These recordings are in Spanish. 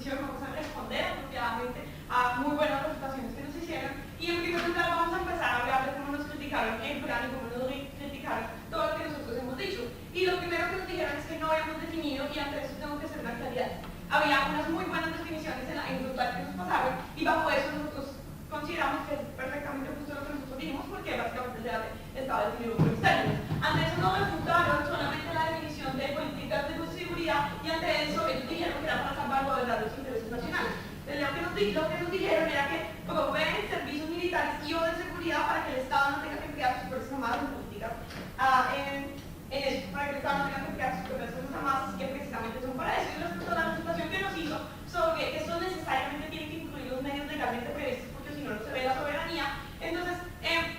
exposición, vamos a responder apropiadamente a muy buenas presentaciones que nos hicieron. Y en primer lugar vamos a empezar a hablar de cómo nos criticaron en plan y cómo nos criticaron todo lo que nosotros hemos dicho. Y lo primero que nos dijeron es que no habíamos definido, y ante eso tengo que hacer una claridad. Había unas muy buenas definiciones en grupal que nos pasaron, y bajo eso nosotros consideramos que es perfectamente justo lo que nosotros dijimos, porque básicamente el debate estaba definido por los términos. Ante eso no refutaron solamente la definición de políticas de seguridad, y ante eso ellos dijeron que era para salvaguardar los intereses nacionales. Lo que nos dijeron era que proveen servicios militares y o de seguridad para que el Estado no tenga que emplear sus fuerzas armadas en políticas, para que el Estado no tenga que emplear sus propias fuerzas armadas, que precisamente son para eso. Y respecto a la presentación que nos hizo sobre que eso necesariamente tiene que incluir los medios legalmente previstos, porque si no, no se ve la soberanía, entonces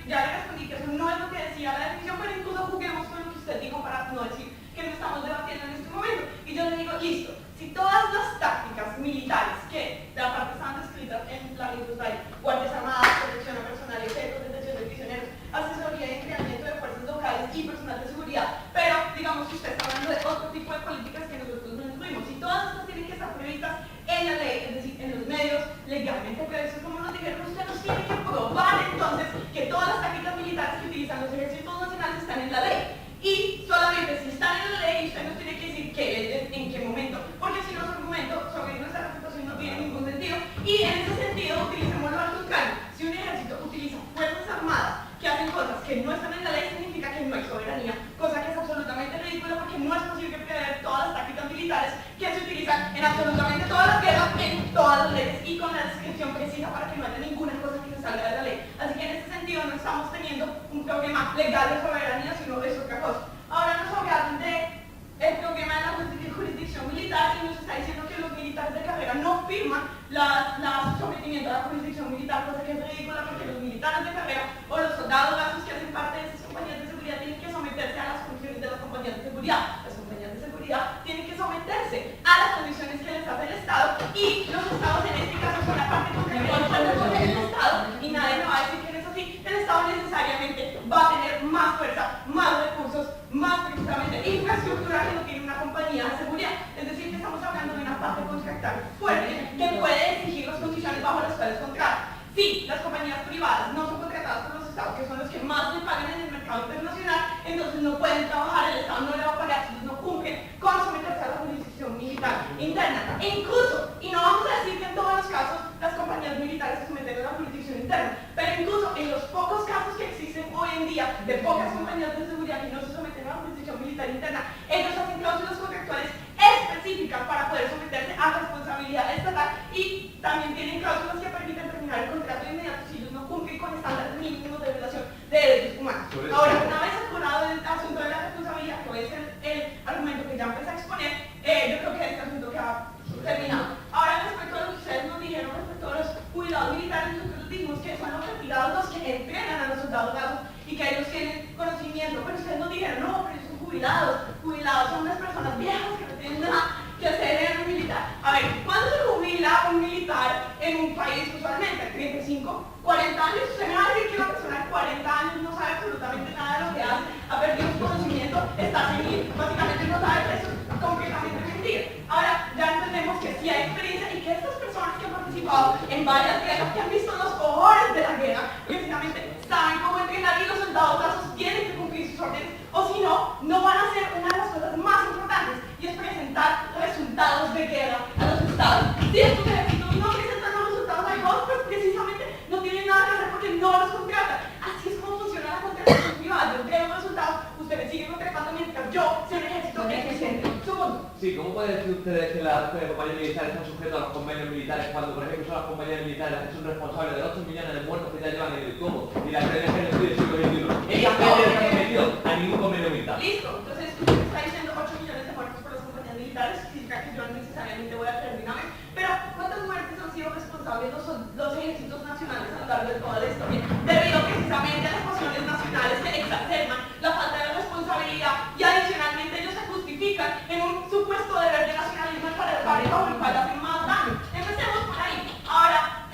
ya le respondí que eso no es lo que decía la definición, pero incluso juguemos con lo que usted dijo para no decir que no estamos debatiendo en este momento. Y yo le digo, listo, si todas las tácticas militares que de aparte estaban descritas en la ley de guardias armadas, protección a personal externo, detención de prisioneros, asesoría y entrenamiento de fuerzas locales y personal de seguridad, pero digamos que usted está hablando de otro tipo de políticas que nosotros no incluimos, y todas estas tienen que estar previstas en la ley, es decir, en los medios legalmente previstos, como nos dijeron, usted nos tiene que probar entonces que todas las tácticas militares que utilizan los ejércitos nacionales están en la ley. Y solamente si están en la ley, usted nos tiene que decir en qué momento, porque si no, su argumento sobre nuestra reputación no tiene ningún sentido. Y en ese sentido, utilicémoslo al contrario. Si un ejército utiliza fuerzas armadas que hacen cosas que no están en la ley, significa que no hay soberanía, cosa que es absolutamente ridícula, porque no es posible prever todas las tácticas militares que se utilizan en absolutamente todas las guerras, en todas las leyes y con la descripción precisa para que no haya ninguna cosa que se salga de la ley. Así que en este sentido no estamos teniendo un problema legal de soberanía, sino es otra cosa. Ahora nos hablan del problema de la jurisdicción militar, y nos está diciendo que los militares de carrera no firman la sometimiento a la jurisdicción militar, cosa que es ridícula, porque los militares de carrera o los soldados lazos que hacen parte de esas compañías de seguridad tienen que someterse a las funciones de las compañías de seguridad. Las compañías de seguridad tienen que someterse a las condiciones que les hace el Estado, y los estados en este caso son la parte contraria del Estado, y nadie me va a decir que no es así. El Estado necesariamente va a tener más fuerza, más recursos, más precisamente infraestructura que no tiene una compañía de seguridad. Es decir, que estamos hablando de una parte contractual fuerte que puede exigir las condiciones bajo las cuales contrata. Si las compañías privadas no son contratadas por los estados, que son los que más le pagan en el mercado internacional, entonces no pueden trabajar, el Estado no le va a pagar, entonces no cumplen con someterse a la jurisdicción militar interna. E incluso, y no vamos a decir que en todos los casos las compañías militares se someten a la jurisdicción interna, pero incluso en los pocos casos que existen hoy en día de pocas compañías de seguridad que no se someten a la jurisdicción militar interna, ellos hacen cláusulas contractuales específicas para poder someterse a responsabilidad estatal, y también tienen cláusulas que permiten terminar el contrato inmediato si ellos no cumplen con estándares mínimos de violación de derechos humanos. Ahora, una vez acordado el asunto de la responsabilidad, que puede ser el argumento que ya empecé a exponer, yo creo que este asunto queda terminado. Ahora, respecto a lo que ustedes nos dijeron respecto a los jubilados militares, nosotros dijimos que son los retirados los que entrenan a los soldados lazos y que ellos tienen conocimiento, pero ustedes nos dijeron, no, pero ellos son jubilados. Jubilados son unas personas viejas que no tienen nada que hacer en un militar. A ver, ¿cuándo se jubila un militar en un país usualmente? 35, 40 años. Usted me va a decir que una persona de 40 años no sabe absolutamente nada de lo que hace, ha perdido su conocimiento, está senil, básicamente no sabe que eso es completamente mentira. Ahora, ya entendemos que sí hay experiencia y que estas personas que han participado en varias guerras, que han visto los horrores de la guerra, precisamente saben cómo entrenar, y los soldados lazos tienen que cumplir sus órdenes, o si no, no van a hacer una de las cosas más importantes, y es presentar resultados de guerra a los estados. Si estos ejércitos no presentan los resultados adecuados, pues precisamente no tienen nada que hacer porque no los contratan. Así es como funciona la contratación privada. Yo entrego los resultados, ustedes siguen contratando mientras yo soy un ejército eficiente. Segundo. Sí, ¿cómo pueden decir ustedes que las compañías militares están sujetas a los convenios militares cuando, por ejemplo, son las compañías militares las que son responsables de los 8 millones de muertos que ya llevan en el Congo y la guerra del siglo XXI? Ellas no han sometido a ningún convenio militar. Listo, entonces usted está diciendo 8 millones de muertos por las compañías militares, significa que yo necesariamente voy a creer de una vez, pero ¿cuántas muertes han sido responsables los ejércitos nacionales a lo largo de toda la historia? Debido precisamente a las pasiones nacionales que exacerban la falta de responsabilidad, y adicionalmente ellos se justifican en un supuesto deber de nacionalismo para el cual hacen más daño. Empecemos por ahí. Ahora,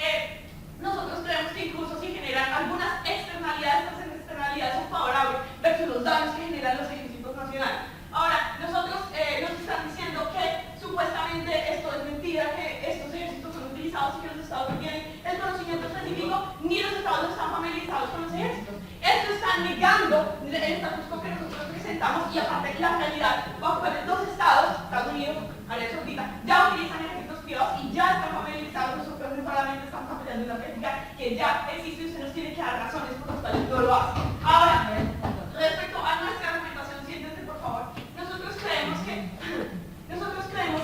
nosotros creemos que incluso si generan algunas externalidades, estas externalidades son favorables versus los daños que generan los ejércitos nacionales. Ahora, nosotros nos están diciendo que supuestamente esto es mentira, que esto estados y que los estados no tienen el conocimiento específico, ni los estados no están familiarizados con los ejércitos. Esto está negando el status quo que nosotros presentamos y aparte la realidad bajo cuales dos estados, Estados Unidos, Arabia Saudita, ya utilizan ejércitos privados y ya están familiarizados. Nosotros en el Parlamento estamos apoyando una práctica que ya existe y usted nos tiene que dar razones por las cuales no lo hace. Ahora, respecto a nuestra argumentación, siéntense por favor, nosotros creemos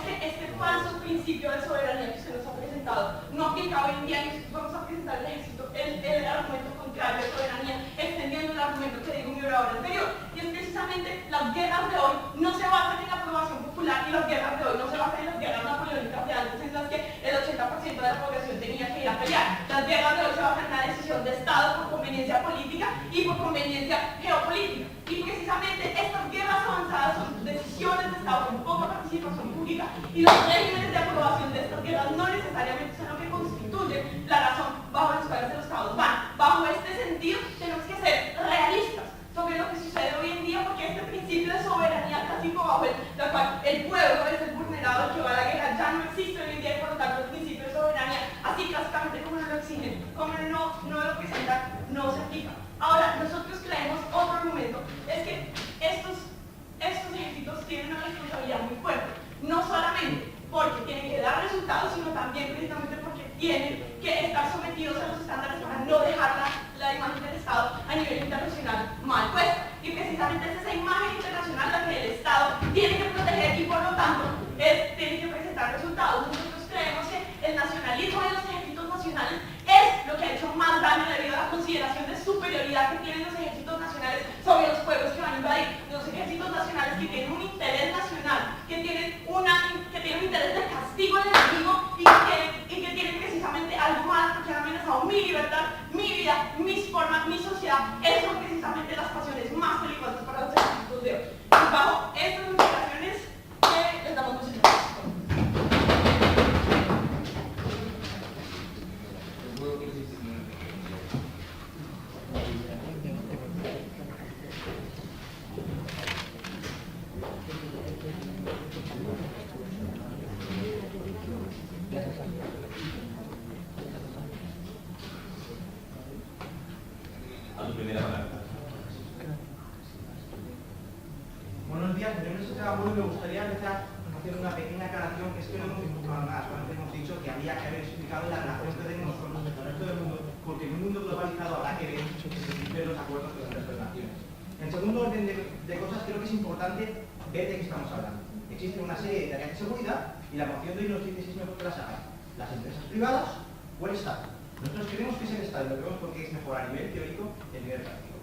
que este falso principio de soberanía que usted nos ha presentado no aplica hoy en día y vamos a presentar el ejército, el argumento contrario de soberanía, extendiendo el argumento que dijo mi orador anterior. Y es precisamente las guerras de hoy no se basan en la aprobación popular y las guerras de hoy no se basan en las guerras napoleónicas de antes en las que el 80% de la población tenía que ir a pelear. Las guerras de hoy se basan en la decisión de Estado por conveniencia política y por conveniencia geopolítica. Y precisamente estas guerras avanzadas son decisiones de Estado con poca participación pública y los regímenes de aprobación de estas guerras no necesariamente son lo que constituye la razón bajo las cuales los Estados van. Bajo este sentido tenemos que ser realistas sobre lo que sucede hoy en día porque este principio de soberanía clásico bajo el cual el pueblo es el vulnerado que va a la guerra ya no existe hoy en día y por lo tanto el principio de soberanía así clásicamente como no lo exigen, como no lo presentan, no se aplica. Ahora, nosotros creemos otro argumento, es que estos ejércitos tienen una responsabilidad muy fuerte, no solamente porque tienen que dar resultados, sino también precisamente porque tienen que estar sometidos a los estándares para no dejar la imagen del Estado a nivel internacional mal puesta. Y precisamente es esa imagen internacional la que el Estado tiene que proteger y por lo tanto tiene que presentar resultados. Nosotros creemos que el nacionalismo de los ejércitos nacionales es lo que ha hecho más daño debido a la consideración de superioridad que tienen los ejércitos nacionales sobre los pueblos que van a invadir. Los ejércitos nacionales que tienen un interés nacional, que tienen un interés de castigo al enemigo y que tienen precisamente algo más porque han amenazado mi libertad, mi vida, mis formas, mi sociedad. Esas son precisamente las pasiones más peligrosas para los ejércitos de hoy. Y bajo estas consideraciones les damos muchas gracias. A tu primera palabra. Buenos días, mi nombre es José Gabriel y me gustaría empezar haciendo una pequeña aclaración que es que no hemos informado nada, solamente hemos dicho que había que haber explicado la relación que tenemos con respecto al resto del mundo, porque en un mundo globalizado habrá que ver que se cumplen los acuerdos con el resto de naciones. En segundo orden de cosas, creo que es importante ver de qué estamos hablando. Existe una serie de tareas de seguridad y la moción de hoy nos dice si es mejor que las hagan las empresas privadas o el Estado. Nosotros creemos que es el Estado y lo vemos porque es mejor a nivel teórico y a nivel práctico.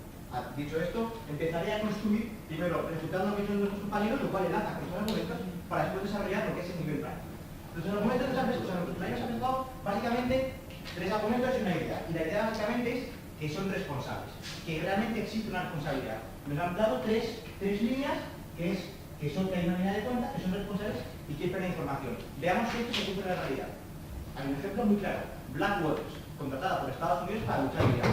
Dicho esto, empezaré a construir, primero, refutando lo que son nuestros compañeros, lo cual enlaza con los argumentos, para después desarrollar lo que es el nivel práctico. Los argumentos de nuestros compañeros han presentado básicamente tres argumentos y una idea. Y la idea básicamente es que son responsables, que realmente existe una responsabilidad. Nos han dado tres líneas que hay una línea de cuenta, que son responsables y que pierden información. Veamos si esto se cumple en la realidad. Hay un ejemplo muy claro. Blackwater, contratada por Estados Unidos para luchar en Irak.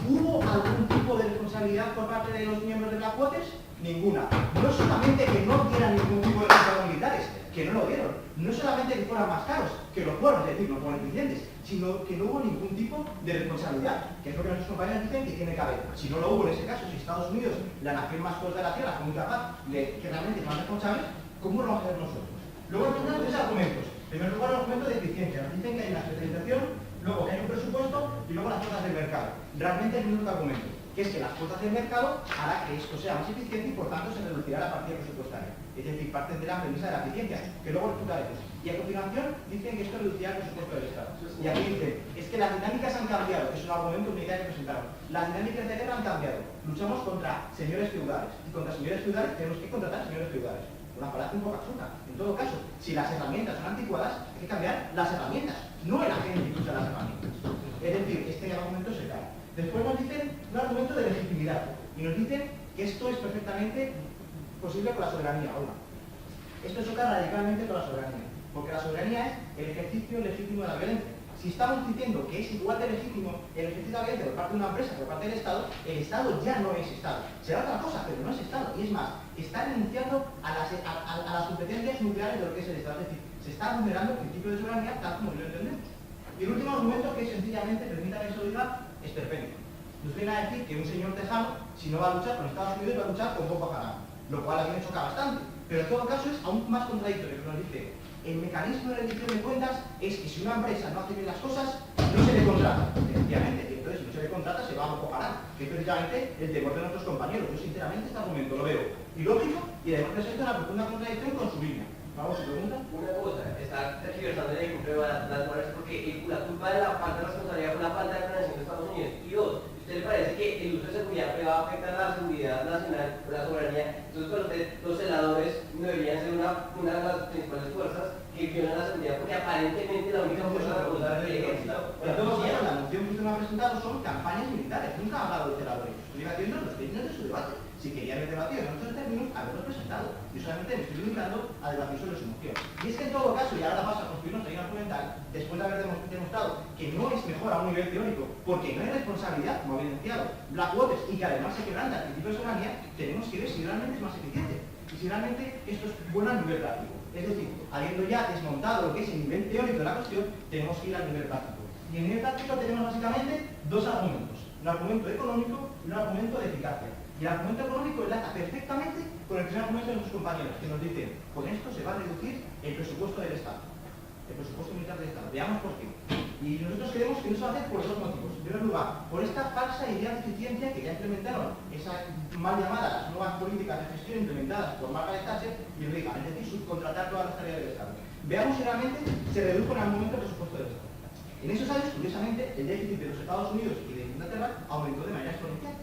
¿Hubo algún tipo de responsabilidad por parte de los miembros de Blackwater? Ninguna. No solamente que no dieran ningún tipo de resultados militares, que no lo dieron. No solamente que fueran más caros, que lo fueron, es decir, no fueron eficientes, sino que no hubo ningún tipo de responsabilidad, que es lo que nuestros compañeros dicen que tiene que haber. Si no lo hubo en ese caso, si Estados Unidos, la nación más fuerte de la Tierra, fue incapaz de que realmente fueran responsables, ¿cómo lo vamos a hacer nosotros? Luego nos dan tres argumentos. En primer lugar, el argumento de eficiencia. Nos dicen que hay una especialización, luego que hay un presupuesto y luego las cuotas del mercado. Realmente es el único argumento, que es que las cuotas del mercado hará que esto sea más eficiente y por tanto se reducirá la partida presupuestaria. Es decir, parten de la premisa de la eficiencia, que luego resulta de eso. Y a continuación dicen que esto reducirá el presupuesto del Estado. Y aquí dicen, es que las dinámicas han cambiado, es un argumento, una idea que presentaron. Las dinámicas de guerra han cambiado. Luchamos contra señores feudales y contra señores feudales tenemos que contratar señores feudales. Una palabra un poco absurda. En todo caso, si las herramientas son anticuadas, hay que cambiar las herramientas, no el agente que usa las herramientas. Es decir, este argumento se cae. Después nos dicen un argumento de legitimidad y nos dicen que esto es perfectamente posible con la soberanía. Ahora, esto choca radicalmente con la soberanía, porque la soberanía es el ejercicio legítimo de la violencia. Si estamos diciendo que es igual de legítimo el ejercicio de la violencia por parte de una empresa que por parte del Estado, el Estado ya no es Estado. Será otra cosa, pero no es Estado. Y es más, está renunciando a las competencias nucleares de lo que es el Estado. Es decir, se está vulnerando el principio de soberanía tal como lo entendemos. Y el último argumento, que sencillamente, permítame que se lo diga, es perfecto. Nos viene a decir que un señor tejano, si no va a luchar con Estados Unidos, va a luchar con Boko Haram, lo cual a mí me choca bastante. Pero en todo caso es aún más contradictorio, que nos dice, el mecanismo de rendición de cuentas es que si una empresa no hace bien las cosas, no se le contrata. Efectivamente, y entonces si no se le contrata, se va a Boko Haram, que es precisamente el temor de nuestros compañeros. Yo sinceramente este argumento lo veo ilógico y además presenta una profunda contradicción con su línea. Vamos, ¿se pregunta? Una cosa, está tergiversando el ejemplo de las muertes porque la culpa de la falta de responsabilidad fue la falta de financiación de Estados Unidos. Y dos, ¿usted le parece que el uso de seguridad privada afecta a la seguridad nacional, la soberanía? Entonces, para usted, los celadores no deberían ser una de las principales fuerzas que violan la seguridad, porque aparentemente la única fuerza de la es el ejército. En todo caso, la moción que usted me ha presentado son campañas militares. Nunca ha hablado de celadores. Estoy haciendo los términos de su debate. Si quería haber debatido en otros términos, haberlo presentado. Yo solamente me estoy limitando a debatir sobre su moción. Y es que en todo caso, y ahora paso a construir nuestra línea argumental, después de haber demostrado que no es mejor a un nivel teórico, porque no hay responsabilidad, como ha evidenciado Blackwater, y que además se quebranta el principio de soberanía, tenemos que ver si realmente es más eficiente y si realmente esto es bueno a nivel práctico. Es decir, habiendo ya desmontado lo que es el nivel teórico de la cuestión, tenemos que ir al nivel práctico. Y en el nivel práctico tenemos básicamente dos argumentos: un argumento económico y un argumento de eficacia. Y el argumento económico enlaza perfectamente con el primer argumento de nuestros compañeros, que nos dicen, con esto se va a reducir el presupuesto del Estado, el presupuesto militar del Estado. Veamos por qué. Y nosotros creemos que no se va a hacer por dos motivos. En primer lugar, por esta falsa idea de eficiencia que ya implementaron, esa mal llamada, las nuevas políticas de gestión implementadas por Margaret Thatcher, y lo digan, es decir, subcontratar todas las tareas del Estado. Veamos si realmente se redujo en algún momento el presupuesto del Estado. En esos años, curiosamente, el déficit de los Estados Unidos y de Inglaterra aumentó de manera exponencial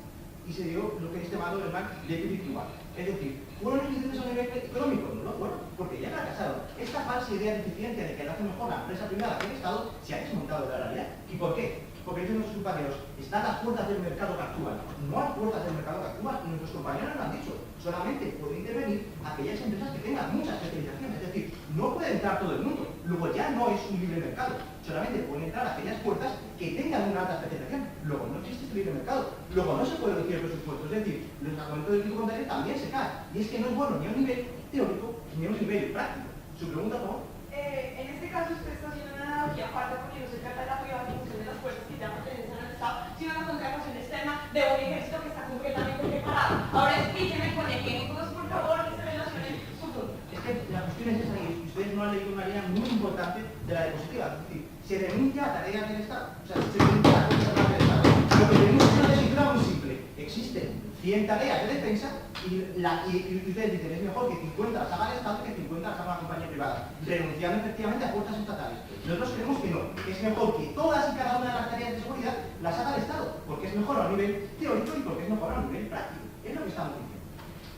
y se dio lo que es llamado el déficit global. Es decir, ¿fueron eficientes a nivel económico? No lo fueron, porque ya fracasaron. Esta falsa idea de eficiencia de que lo hace mejor la empresa privada que el Estado se ha desmontado de la realidad. ¿Y por qué? Porque dicen nuestros compañeros, están las puertas del mercado que actúan. No hay puertas del mercado que actúan, y nuestros compañeros lo han dicho. Solamente pueden intervenir aquellas empresas que tengan mucha especialización, es decir, no puede entrar todo el mundo. Luego ya no es un libre mercado. Solamente pueden entrar aquellas puertas que tengan una alta especialización. Luego no existe este libre mercado. Luego no se puede reducir el presupuesto. Es decir, los argumentos del tipo contrario también se caen. Y es que no es bueno ni a un nivel teórico ni a un nivel práctico. ¿Su pregunta, por favor? En este caso usted está haciendo una analogía aparte porque no se trata de la privatización de las fuerzas que ya pertenecen al Estado, sino la contratación externa de un ejército que está completamente preparado. Ahora explíqueme con ejemplos, por favor, que se relacionen su punto. Es que la cuestión es esa, y ustedes no han leído una línea muy importante de la diapositiva. Es decir, se renuncia a tareas del Estado. O sea, se renuncia a cosas del Estado. Lo que tenemos es una tesitura muy simple. Existen 100 tareas de defensa y ustedes dicen, es mejor que 50 las haga el Estado que 50 las haga una compañía privada, renunciando efectivamente a fuerzas estatales. Nosotros creemos que no, que es mejor que todas y cada una de las tareas de seguridad las haga el Estado, porque es mejor a nivel teórico y porque es mejor a nivel práctico. Es lo que estamos diciendo.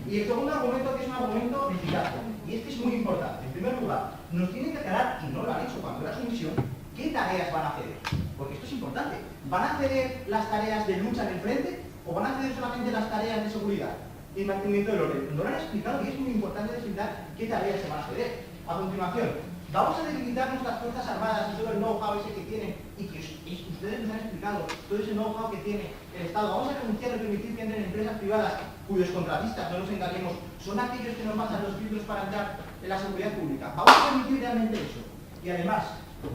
Y el segundo argumento, que es un argumento de eficacia, y este es muy importante. En primer lugar, nos tienen que aclarar, y no lo han hecho cuando era su misión, qué tareas van a ceder. Porque esto es importante. ¿Van a ceder las tareas de lucha en el frente o van a ceder solamente las tareas de seguridad y mantenimiento del orden? No lo han explicado y es muy importante explicar qué tareas se van a ceder. A continuación, vamos a debilitar nuestras fuerzas armadas y todo el know-how ese que tienen y que ustedes nos han explicado, todo ese know-how que tiene el Estado. Vamos a renunciar a permitir que entren empresas privadas cuyos contratistas, no nos engañemos, son aquellos que nos pasan los filtros para entrar en la seguridad pública. Vamos a permitir realmente eso. Y además,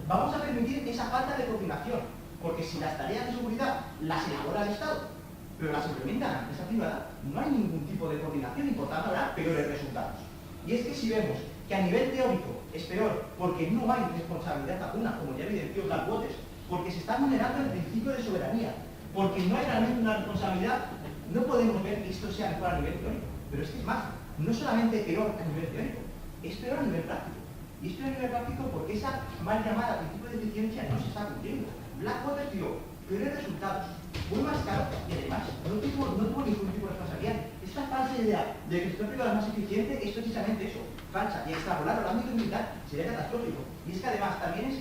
vamos a permitir esa falta de coordinación, porque si las tareas de seguridad las elabora el Estado, pero las implementa la empresa privada, no hay ningún tipo de coordinación y por tanto habrá peores resultados. Y es que si vemos que a nivel teórico es peor porque no hay responsabilidad alguna, como ya evidenció Blackwater, porque se está vulnerando el principio de soberanía, porque no hay realmente una responsabilidad, no podemos ver que esto sea mejor a nivel teórico. Pero es que es más, no solamente peor a nivel teórico, es peor a nivel práctico. Y es peor a nivel práctico porque esa mal llamada principio de eficiencia no se está cumpliendo. Blackwater dio peores resultados, muy más caro y además no tuvo ningún tipo de responsabilidad. Esta falsa idea de que el sector privado es más eficiente es precisamente eso, falsa, y extrapolarlo al ámbito militar sería catastrófico. Y es que además también es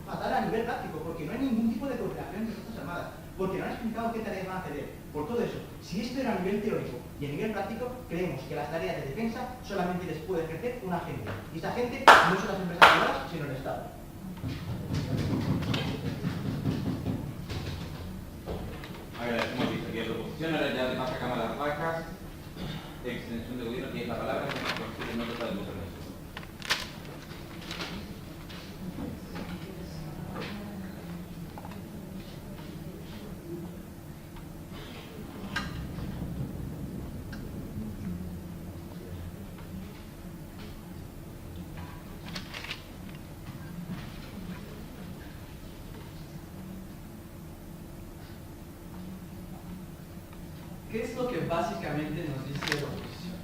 fatal a nivel práctico, porque no hay ningún tipo de cooperación entre las Fuerzas Armadas, porque no han explicado qué tareas van a ceder. Por todo eso, si esto era a nivel teórico y a nivel práctico, creemos que las tareas de defensa solamente les puede ejercer una gente. Y esa gente no son las empresas privadas, sino el Estado. Agradecemos visto que la proposición ahora ya de más a cámaras bajas, extensión de gobierno, tiene la palabra, que no total de uso. ¿qué es lo que básicamente nos dice la oposición?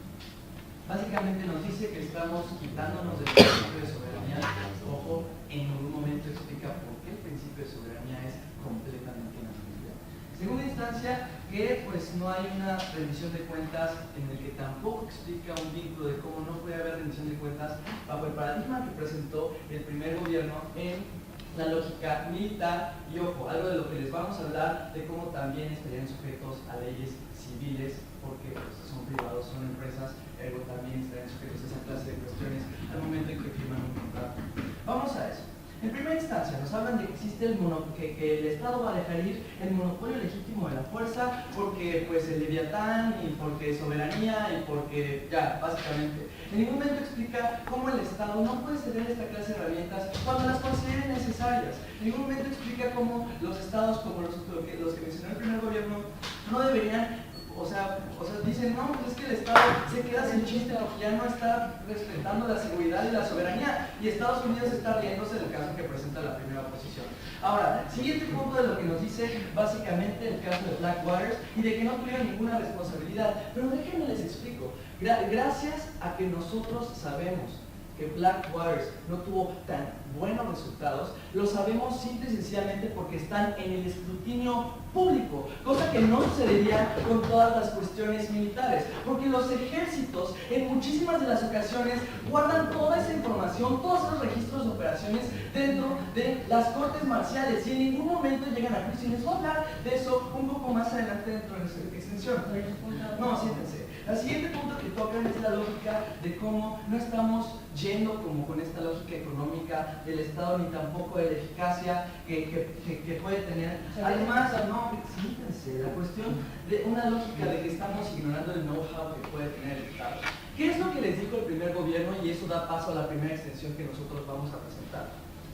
Básicamente nos dice que estamos quitándonos del principio de soberanía. Ojo, en ningún momento explica por qué el principio de soberanía es completamente inamovible. Segunda instancia, que pues no hay una rendición de cuentas, en el que tampoco explica un vínculo de cómo no puede haber rendición de cuentas bajo el paradigma que presentó el primer gobierno en la lógica militar. Y ojo, algo de lo que les vamos a hablar, de cómo también estarían sujetos a leyes civiles, porque pues, son privados, son empresas, ergo también estarían sujetos a esa clase de cuestiones al momento en que firman un contrato. Vamos a eso. En primera instancia nos hablan de que existe que el Estado va a dejar ir el monopolio legítimo de la fuerza, porque pues el Leviatán, y porque soberanía, y porque ya, básicamente. En ningún momento explica cómo el Estado no puede ceder esta clase de herramientas cuando las considere necesarias. En ningún momento explica cómo los Estados, como los que mencionó el primer gobierno, no deberían. O sea, dicen, no, pues es que el Estado se queda sin chiste porque ya no está respetando la seguridad y la soberanía, y Estados Unidos está riéndose del caso que presenta la primera oposición. Ahora, siguiente punto de lo que nos dice básicamente el caso de Blackwater y de que no tuvieron ninguna responsabilidad. Pero déjenme les explico. Gracias a que nosotros sabemos que Blackwater no tuvo tan buenos resultados, lo sabemos simple y sencillamente porque están en el escrutinio público, cosa que no sucedería con todas las cuestiones militares, porque los ejércitos en muchísimas de las ocasiones guardan toda esa información, todos esos registros de operaciones dentro de las cortes marciales, y en ningún momento llegan a juicio. Y les voy a hablar de eso un poco más adelante dentro de nuestra extensión. No, siéntense. El siguiente punto que tocan es la lógica de cómo no estamos yendo como con esta lógica económica del Estado, ni tampoco de la eficacia que puede tener. Además, no, siéntense, la cuestión de una lógica de que estamos ignorando el know-how que puede tener el Estado. ¿Qué es lo que les dijo el primer gobierno? Y eso da paso a la primera extensión que nosotros vamos a presentar.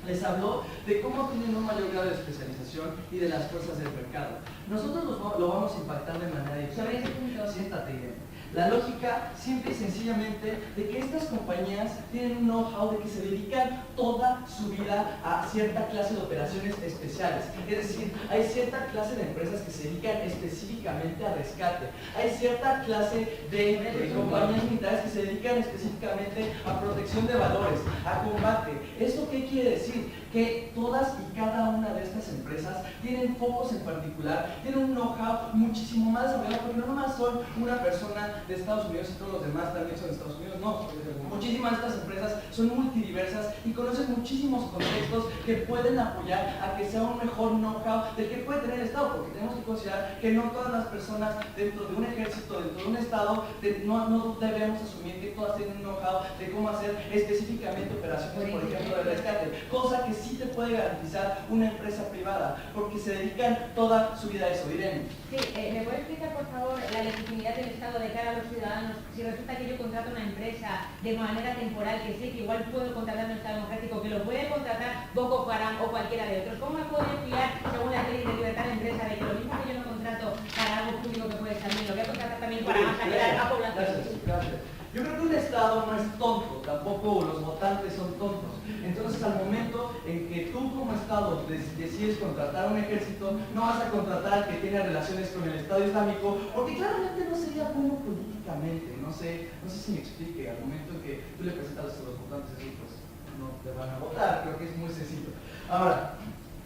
Les habló de cómo tienen un mayor grado de especialización y de las fuerzas del mercado. Nosotros lo vamos a impactar de manera diferente. Siéntate bien. La lógica, simple y sencillamente, de que estas compañías tienen un know-how de que se dedican toda su vida a cierta clase de operaciones especiales. Es decir, hay cierta clase de empresas que se dedican específicamente a rescate. Hay cierta clase de compañías militares que se dedican específicamente a protección de valores, a combate. ¿Esto qué quiere decir? Que todas y cada una de estas empresas tienen focos en particular, tienen un know-how muchísimo más desarrollado, porque no nomás son una persona de Estados Unidos y todos los demás también son de Estados Unidos, no. Muchísimas de estas empresas son multidiversas y conocen muchísimos contextos que pueden apoyar a que sea un mejor know-how del que puede tener el Estado, porque tenemos que considerar que no todas las personas dentro de un ejército, dentro de un Estado, no debemos asumir que todas tienen un know-how de cómo hacer específicamente operaciones, por ejemplo, de rescate, cosa que sí te puede garantizar una empresa privada, porque se dedican toda su vida a eso. Irene. Sí, ¿me puede explicar, por favor, la legitimidad del Estado de cara a los ciudadanos si resulta que yo contrato una empresa de manera temporal, que sé que igual puedo contratar un Estado democrático, que lo puede contratar Boko Haram o cualquiera de otros? ¿Cómo me puedo fiar, según la ley de libertad de empresa, de que lo mismo que yo no contrato para algo público que puede estar bien, lo voy a contratar también para masacrar a población? Gracias. Yo creo que un Estado no es tonto, tampoco los votantes son tontos. Entonces, al momento en que tú como Estado decides contratar a un ejército, no vas a contratar al que tiene relaciones con el Estado Islámico, porque claramente no sería bueno políticamente. No sé si me explique. Al momento en que tú le presentas a los votantes, pues no te van a votar. Creo que es muy sencillo. Ahora,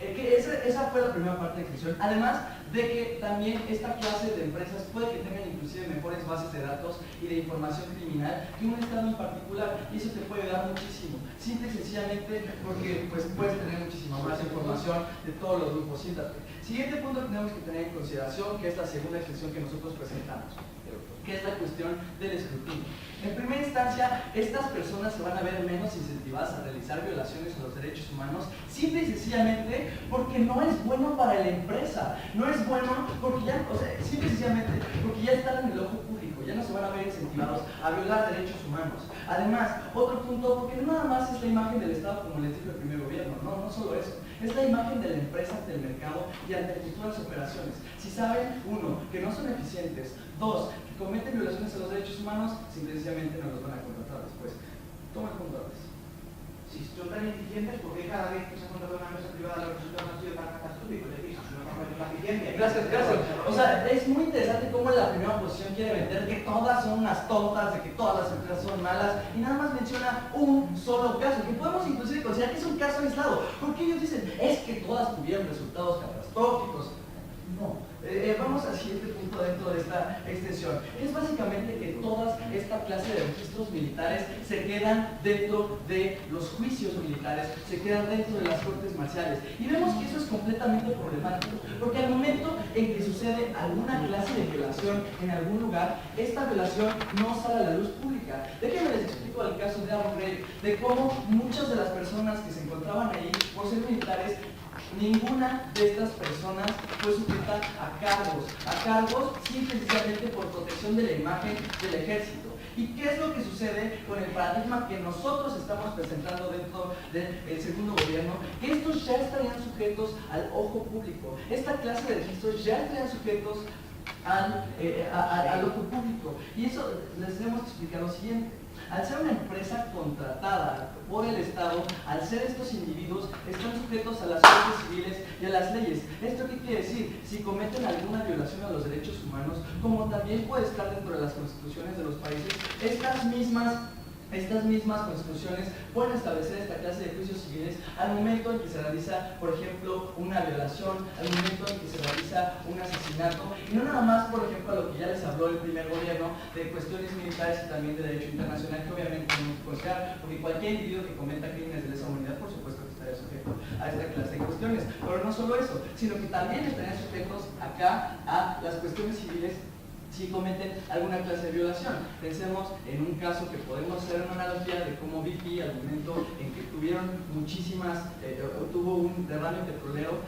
esa fue la primera parte de la extensión. Además de que también esta clase de empresas puede que tengan inclusive mejores bases de datos y de información criminal que un Estado en particular, y eso te puede ayudar muchísimo, simple y sencillamente porque pues, puedes tener muchísima más información de todos los grupos. Siéntate. Siguiente punto que tenemos que tener en consideración, que es la segunda extensión que nosotros presentamos, que es la cuestión del escrutinio. En primera instancia, estas personas se van a ver menos incentivadas a realizar violaciones a los derechos humanos, simple y sencillamente porque no es bueno para la empresa. No es bueno porque ya, simple y sencillamente porque ya están en el ojo público, ya no se van a ver incentivados a violar derechos humanos. Además, otro punto, porque no nada más es la imagen del Estado, como les dijo el primer gobierno, no solo eso, es la imagen de la empresa ante el mercado y ante futuras operaciones. Si saben, uno, que no son eficientes, dos, que cometen violaciones a los derechos humanos, simplemente no los van a contratar después. Toma el punto. Si son tan eficientes, ¿por qué cada vez que se ha contratado una empresa privada los resultados han sido tan catastróficos? Es decir, si una campaña suficiente. Gracias, gracias. O sea, es muy interesante cómo la primera oposición quiere vender que todas son unas tontas, de que todas las empresas son malas, y nada más menciona un solo caso, que podemos inclusive considerar que es un caso aislado, porque ellos dicen, es que todas tuvieron resultados catastróficos. No, vamos al siguiente punto dentro de esta extensión. Es básicamente que toda esta clase de registros militares se quedan dentro de los juicios militares, se quedan dentro de las cortes marciales. Y vemos que eso es completamente problemático, porque al momento en que sucede alguna clase de violación en algún lugar, esta violación no sale a la luz pública. Déjenme les explico el caso de Abu Ghraib, de cómo muchas de las personas que se encontraban ahí por ser militares, ninguna de estas personas fue sujeta a cargos simple y sencillamente por protección de la imagen del ejército. ¿Y qué es lo que sucede con el paradigma que nosotros estamos presentando dentro del segundo gobierno? Que estos ya estarían sujetos al ojo público. Esta clase de registros ya estarían sujetos al ojo público. Y eso les tenemos que explicar lo siguiente. Al ser una empresa contratada por el Estado, al ser estos individuos, están sujetos a las cortes civiles y a las leyes. ¿Esto qué quiere decir? Si cometen alguna violación a los derechos humanos, como también puede estar dentro de las constituciones de los países, estas mismas constituciones pueden establecer esta clase de juicios civiles al momento en que se realiza, por ejemplo, una violación, al momento en que se realiza un asesinato, y no nada más, por ejemplo, a lo que ya les habló el primer gobierno de cuestiones militares y también de derecho internacional, que obviamente tenemos que considerar, porque cualquier individuo que cometa crímenes de lesa humanidad, por supuesto que estaría sujeto a esta clase de cuestiones. Pero no solo eso, sino que también estarían sujetos acá a las cuestiones civiles si cometen alguna clase de violación. Pensemos en un caso que podemos hacer una analogía de cómo BP, al momento en que tuvo un derrame petrolero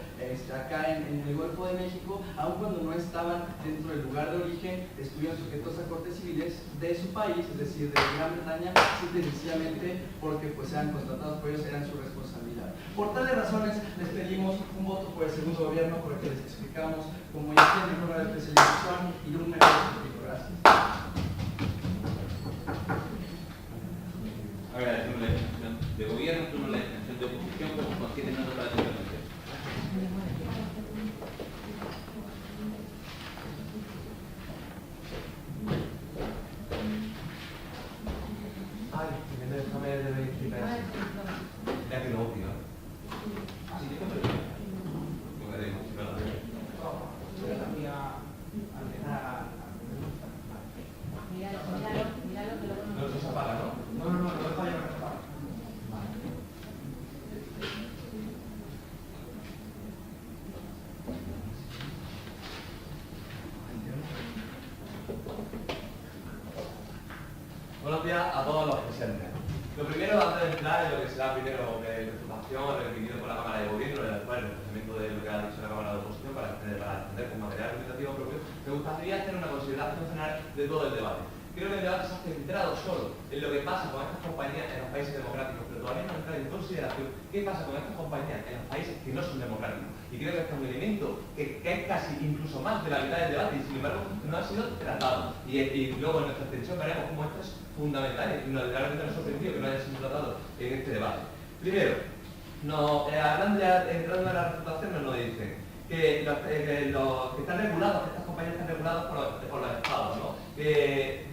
acá en el Golfo de México, aun cuando no estaban dentro del lugar de origen, estuvieron sujetos a cortes civiles de su país, es decir, de Gran Bretaña, simple y sencillamente porque pues eran contratados por ellos, eran su responsabilidad. Por tales razones les pedimos un voto por el segundo gobierno, por el que les explicamos cómo ya tienen una especialización y un mejor político. Gracias. Agradecemos la extensión de gobierno, turno la extensión de oposición, como contiene una nota de intervención. Ay, déjame verificar. Ya que lo último. Así que siempre lo haremos, claro. Míralo, que luego No se apaga, ¿no? No, lo dejo ya que se apague. Buenos días a todos los presentes. Lo primero, antes de entrar en lo que será primero de presentación, requerido por la Cámara de Gobierno, y después el procedimiento de lo que ha dicho la Cámara de Oposición para extender con material argumentativo propio, me gustaría hacer una consideración general de todo el debate. Creo que el debate se ha centrado solo en lo que pasa con estas compañías en los países democráticos, pero todavía no entra en consideración qué pasa con estas compañías en los países que no son democráticos. Y creo que este es un elemento que es casi incluso más de la mitad del debate y sin embargo no ha sido tratado. Y luego en nuestra extensión veremos cómo esto es fundamental y realmente nos ha sorprendido que no haya sido tratado en este debate. Primero, hablando ya, entrando en la refutación, nos dicen que los que están regulados, que estas compañías están reguladas por los estados, ¿no?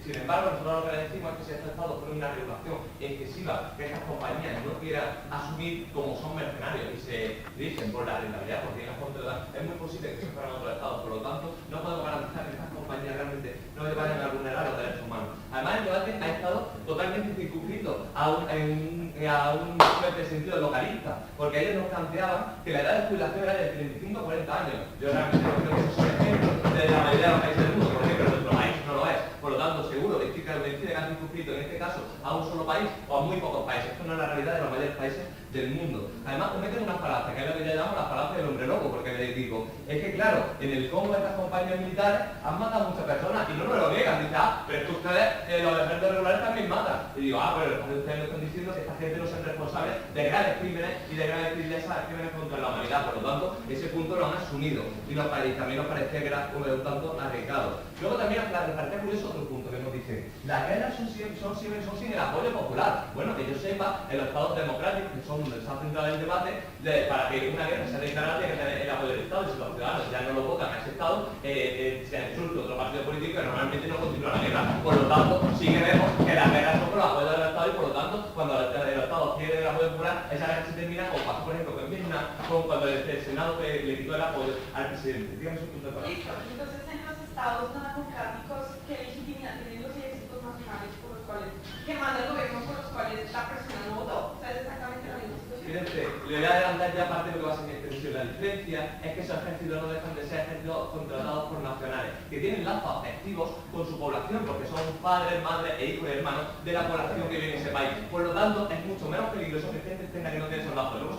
Sin embargo, nosotros lo que decimos es que si estos estados ponen una regulación excesiva, que estas compañías no quieran asumir como son mercenarios y se dirigen por la rentabilidad, porque no controlan, es muy posible que se fueran a otros estados. Por lo tanto, no podemos garantizar que estas compañías realmente no vayan a vulnerar los derechos humanos. Además, el debate ha estado totalmente circunscrito a un fuerte sentido localista, porque ellos nos planteaban que la edad de jubilación era de 35 a 40 años. Yo realmente no creo que esos son ejemplos de la mayoría de los países del mundo, por ejemplo, nuestro país no lo es. Por lo tanto, seguro que estoy convencido que han circunscrito en este caso a un solo país o a muy pocos países. Esto no es la realidad de los mayores países del mundo. Además, cometen una falacia, que es lo que ya llamamos la falacia del hombre lobo, porque les digo, es que claro, en el Congo estas compañías militares han matado a muchas personas y no me lo niegan. Dicen, pero es que ustedes, los ejércitos regulares también matan. Y digo, pero ustedes me están diciendo que esta gente no son responsables de graves crímenes y de graves crímenes contra la humanidad. Por lo tanto, ese punto lo han asumido y también nos parecía que era un tanto arriesgado. Luego también me parecía curioso otro punto que nos dice, las guerras son sin el apoyo popular. Bueno, que yo sepa, en los estados democráticos, que son fondo donde está centrado el debate, para que una guerra sea declarada tiene que tener el apoyo del Estado, y si los ciudadanos ya no lo votan a ese Estado, se insulta otro partido político que normalmente no continúa la guerra. Por lo tanto, sí que vemos que las guerras son por el apoyo del Estado, y por lo tanto, cuando el Estado quiere el apoyo popular, esa guerra se termina, como pasó por ejemplo en Vietnam, como cuando el Senado le quitó el apoyo al presidente. Dígame su punto de vista. Listo, entonces en los estados no democráticos, ¿qué legitimidad tienen los ejércitos nacionales por los cuales, que manda el gobierno por los cuales la persona no votó? O sea, es exactamente la misma situación. Fíjense, le voy a adelantar ya parte de lo que va a ser mi expresión. La diferencia es que esos ejércitos no dejan de ser ejércitos contratados por nacionales, que tienen lazos afectivos con su población, porque son padres, madres e hijos y hermanos de la población que vive en ese país. Por lo tanto, es mucho menos peligroso que gente tenga que no tiene esos lazos. Luego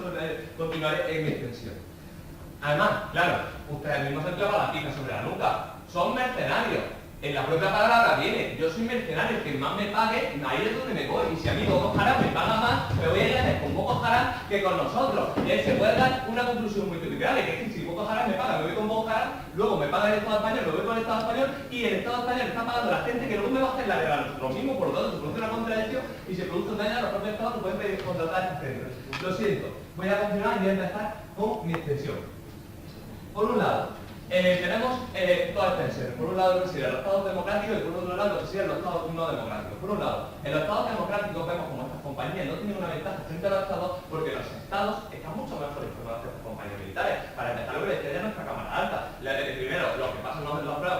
continuaré en mi extensión. Además, claro, ustedes mismos se han clavado la pica sobre la nuca. Son mercenarios. En la propia palabra viene, yo soy mercenario, quien más me pague, ahí es donde me voy. Y si a mí Boko Haram me paga más, me voy a ir a hacer con Boko Haram que con nosotros. Y ahí se puede dar una conclusión muy grave, que es que si Boko Haram me paga, me voy con Boko Haram, luego me paga el Estado español, me voy con el Estado español, y el Estado español está pagando a la gente que luego me va a hacer la guerra a nosotros mismos. Por lo tanto, se produce una contradicción y se produce un daño a los propios Estados que pueden pedir contratar a estos centros. Lo siento, voy a continuar y voy a empezar con mi extensión. Por un lado, tenemos dos extensiones. Por un lado lo que serían los estados democráticos y por otro lado lo que serían los estados no democráticos. Por un lado, en los estados democráticos vemos como estas compañías no tienen una ventaja frente a los estados porque los estados están mucho mejor informados que estas compañías militares. Para empezar, lo que decía ya nuestra Cámara Alta. Primero, lo que pasa en los pruebas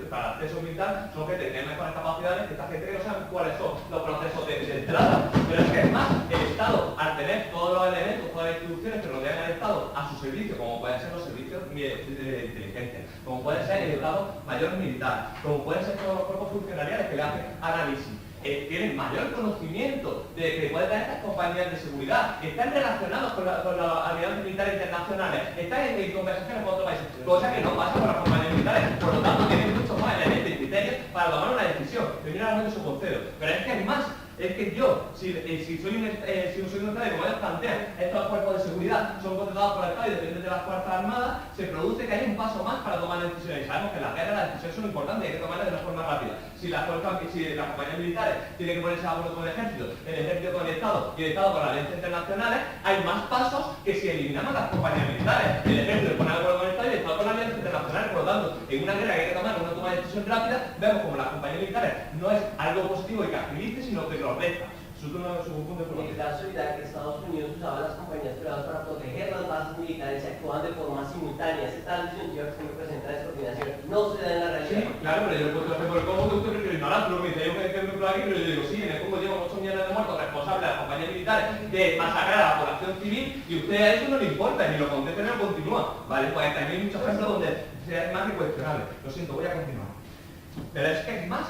para acceso militar son que tienen mejores capacidades que esta gente que no saben cuáles son los procesos de entrada. Pero es que es más, el Estado, al tener todos los elementos, todas las instituciones que rodean al Estado a su servicio, como pueden ser los servicios de inteligencia, como puede ser el Estado Mayor Militar, como pueden ser todos los cuerpos funcionariales que le hacen análisis, tienen mayor conocimiento de que pueden tener estas compañías de seguridad, están relacionados con las alianzas militares internacionales, están en conversaciones con otros países, cosa que no pasa con las compañías militares. Por lo tanto, tienen muchos más elementos y criterios para tomar una decisión. Terminaramente su concedo. Pero es que además, es que yo, si soy un Estado, como ellos plantean, estos cuerpos de seguridad son contratados por el Estado y dependen de las Fuerzas Armadas, se produce que hay un paso más para tomar decisiones. Y sabemos que en las guerras las decisiones son importantes y hay que tomarlas de una forma rápida. Si las compañías militares tienen que ponerse de acuerdo con el ejército con el Estado y el Estado con las alianzas internacionales, hay más pasos que si eliminamos las compañías militares. El ejército se pone de acuerdo con el Estado y el Estado con las alianzas internacionales. Por lo tanto, en una guerra que hay que tomar una toma de decisión rápida, vemos como las compañías militares no es algo positivo y que agilice, sino que lo resta. Su punto de En el caso de que Estados Unidos usaba las compañías privadas para proteger las bases militares y actuaban de forma simultánea. Esa tal disyuntiva que se me presenta de descoordinación no se da en la realidad. Sí, claro, pero yo puedo hacer por el Congo que usted prefiere ignorar, pero me dice, yo me ejemplo aquí, pero yo digo, sí, en el Congo llevan 8 millones de muertos responsables de las compañías militares de masacrar a la población civil y usted a eso no le importa, ni lo contesta ni lo continúa. Vale, pues también hay muchos ejemplos donde sea más que cuestionable. Lo siento, voy a continuar. Pero es que es más,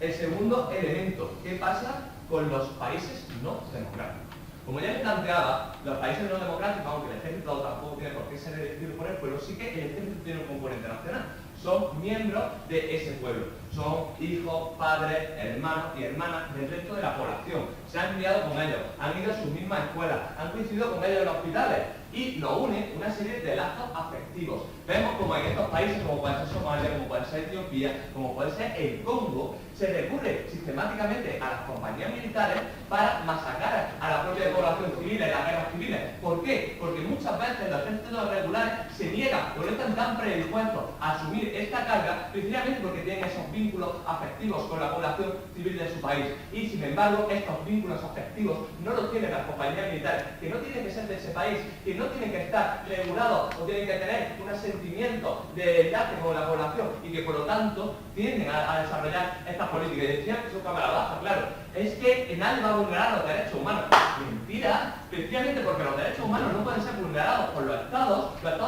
el segundo elemento, ¿qué pasa con los países no democráticos? Como ya les planteaba, los países no democráticos, aunque el ejército tampoco tiene por qué ser elegido por él, pero sí que el ejército tiene un componente nacional. Son miembros de ese pueblo. Son hijos, padres, hermanos y hermanas del resto de la población. Se han criado con ellos, han ido a sus mismas escuelas, han coincidido con ellos en los hospitales y lo une una serie de lazos afectivos. Vemos como en estos países, como puede ser Somalia, como puede ser Etiopía, como puede ser el Congo, se recurre sistemáticamente a las compañías militares para masacrar a la propia población civil en las guerras civiles. ¿Por qué? Porque muchas veces los ejércitos regulares se niegan o no están tan predispuestos a asumir esta carga precisamente porque tienen esos vínculos afectivos con la población civil de su país. Y sin embargo, estos vínculos afectivos no los tienen las compañías militares, que no tienen que ser de ese país, que no tienen que estar regulados o tienen que tener un sentimiento de enlace con la población y que por lo tanto tienden a desarrollar estas políticas. Y decían que su cámara baja, claro, es que nadie va a vulnerar los derechos humanos. Mentira, precisamente porque los derechos humanos no pueden ser vulnerados por los estados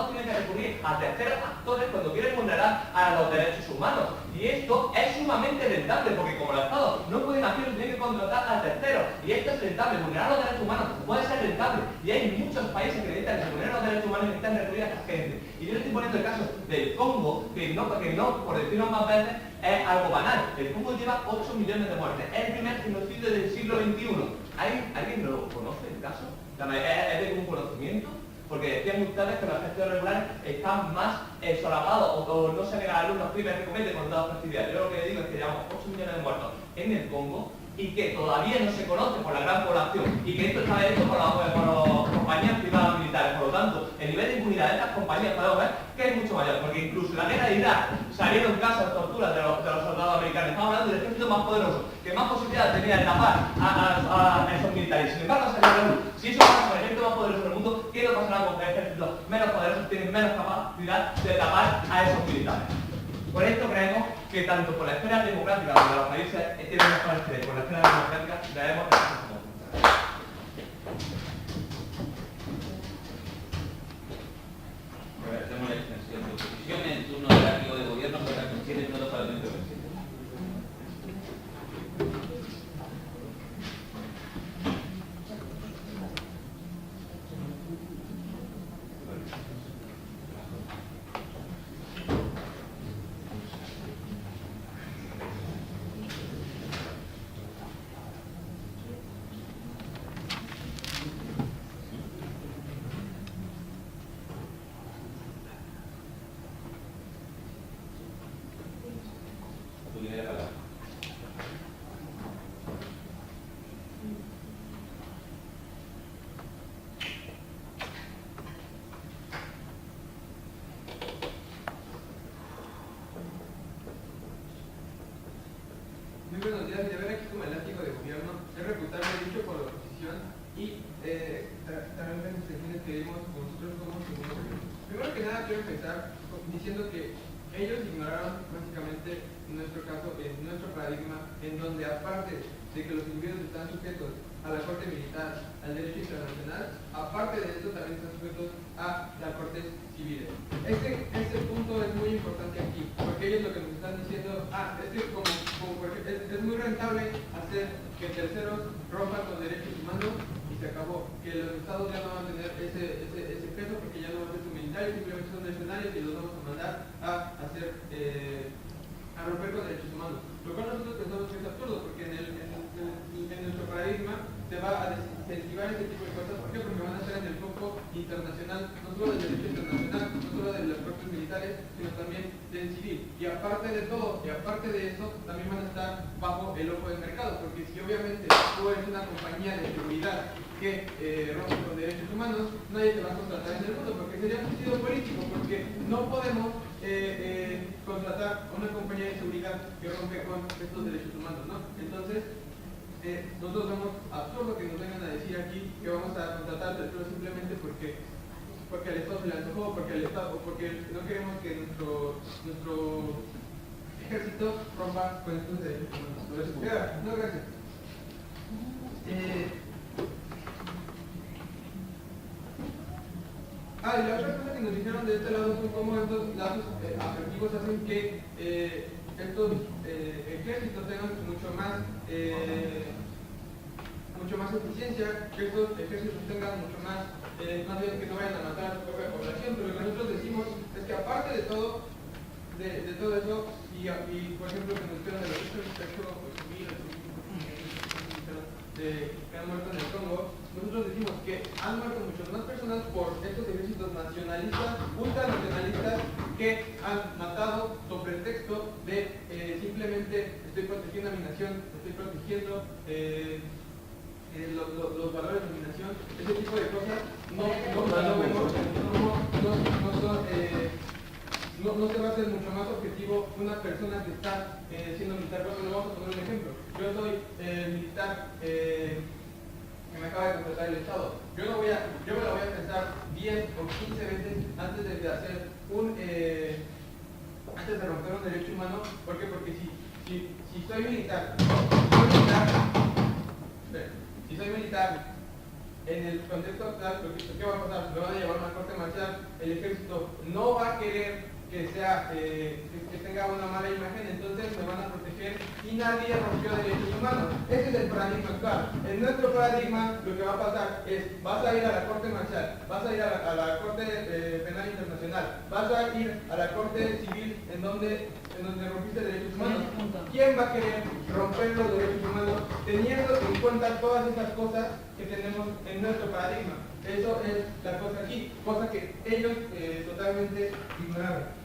tienen que recurrir a terceros actores cuando quieren vulnerar a los derechos humanos. Y esto es sumamente rentable, porque como los estados no pueden hacerlo, tienen que contratar a terceros. Y esto es rentable, vulnerar los derechos humanos puede ser rentable. Y hay muchos países que necesitan que se vulneren los derechos humanos y necesitan recurrir a esta gente. Y yo le estoy poniendo el caso del Congo, que no, por decirlo más veces, es algo banal. El Congo lleva 8 millones de muertes. Es el primer genocidio del siglo XXI. ¿Alguien lo conoce el caso? ¿Es de un conocimiento? Porque decían ustedes que los ejércitos regulares están más solapados o no se ven a la luz los crímenes que cometen con todas las facilidades. Yo lo que digo es que llevamos 8 millones de muertos en el Congo y que todavía no se conoce por la gran población y que esto está hecho por las compañías privadas militares. Por lo tanto, el nivel de impunidad de estas compañías podemos ver que es mucho mayor, porque incluso en la guerra de Irak salieron casos de tortura de los soldados americanos. Estamos hablando del ejército más poderoso, que más posibilidades tenía de tapar a esos militares. Sin embargo, salió a la luz. Si eso pasa con el ejército más poderoso del mundo, ¿qué no pasará con ejércitos menos poderosos que tienen menos capacidad de tapar a esos militares? Por esto creemos que tanto por la esfera democrática como los países tienen mejores que por la esfera democrática debemos de hacer como Hacemos la extensión de oposición en el turno del amigo de gobierno para que considere el nodo para el intervención. Muy buenos días, de ver aquí como el látigo de gobierno es reputarme dicho por la oposición y también las extensiones que dimos nosotros como segundo gobierno. Primero que nada quiero empezar diciendo que ellos ignoraron básicamente en nuestro caso, en nuestro paradigma, en donde aparte de que los individuos están sujetos a la Corte Militar, al derecho internacional, aparte de esto también están sujetos a las Cortes Civiles. Este punto es muy importante aquí, porque ellos lo que nos están diciendo, es que es muy rentable hacer que terceros rompan los derechos humanos y se acabó, que los estados ya no van a tener ese peso porque ya no van a ser sus militares, simplemente son nacionales y los vamos a mandar a hacer, a romper con derechos humanos. Lo cual nosotros pensamos que es absurdo porque en nuestro paradigma se va a desincentivar ese tipo de cosas. ¿Por qué? Porque van a estar en el foco internacional, no solo del derecho internacional, no solo de las propios militares, sino también del civil. Y aparte de todo, y aparte de eso, también van a estar bajo el ojo del mercado, porque si obviamente tú eres una compañía de seguridad que rompe con derechos humanos, nadie te va a contratar en el mundo, porque sería un sentido político, porque no podemos contratar a una compañía de seguridad que rompe con estos derechos humanos, ¿no? Entonces, nosotros vemos absurdo que nos vengan a decir aquí que vamos a contratar terceros simplemente porque al Estado se le antojó, porque no queremos que nuestro ejército rompa con estos derechos humanos. No, gracias. Y la otra cosa que nos dijeron de este lado son cómo estos lazos afectivos hacen que estos ejércitos tengan mucho más eficiencia, que estos ejércitos tengan mucho más bien que no vayan a matar a su propia población. Pero lo que nosotros decimos es que aparte de todo eso, y por ejemplo que nos dijeron de los hechos que han muerto en el Congo, nosotros decimos que han muerto muchas más personas por estos ejércitos nacionalistas, ultranacionalistas, que han matado con pretexto de simplemente estoy protegiendo a mi nación, estoy protegiendo los valores de mi nación. Ese tipo de cosas no se va a hacer mucho más objetivo una persona que está siendo militar. Bueno, vamos a poner un ejemplo. Yo soy militar que me acaba de contratar el Estado. Yo me la voy a pensar 10 o 15 veces antes de hacer antes de romper un derecho humano. ¿Por qué? Porque si soy militar, en el contexto actual, ¿qué va a pasar? Me van a llevar a una corte marcial, el ejército no va a querer que tenga una mala imagen, entonces me van a proteger y nadie rompió derechos humanos. Ese es el paradigma actual. En nuestro paradigma lo que va a pasar es, vas a ir a la corte marcial, vas a ir a la corte penal internacional, vas a ir a la corte civil en donde rompiste derechos humanos. ¿Quién va a querer romper los derechos humanos teniendo en cuenta todas esas cosas que tenemos en nuestro paradigma? Eso es la cosa aquí, cosa que ellos totalmente ignoraron.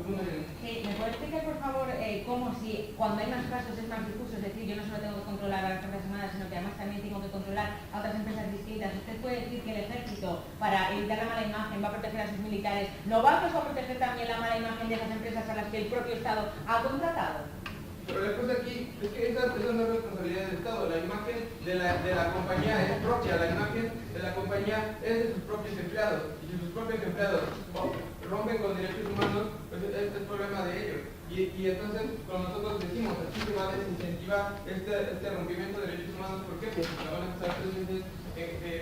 segundo elemento. Sí, ¿me puede explicar por favor cómo si cuando hay más casos es más difuso? Es decir, yo no solo tengo que controlar a las Fuerzas Armadas, sino que además también tengo que controlar a otras empresas distintas. ¿Usted puede decir que el ejército, para evitar la mala imagen, va a proteger a sus militares? ¿No va a proteger también la mala imagen de esas empresas a las que el propio Estado ha contratado? Pero la cosa aquí es que esa no es responsabilidad del Estado. La imagen de la compañía es propia, la imagen de la compañía es de sus propios empleados. Y si sus propios empleados rompen con derechos humanos, pues es problema de ellos. Y entonces, como nosotros decimos, aquí se va a desincentivar este rompimiento de derechos humanos. ¿Por qué? Porque la van a empezar 3 meses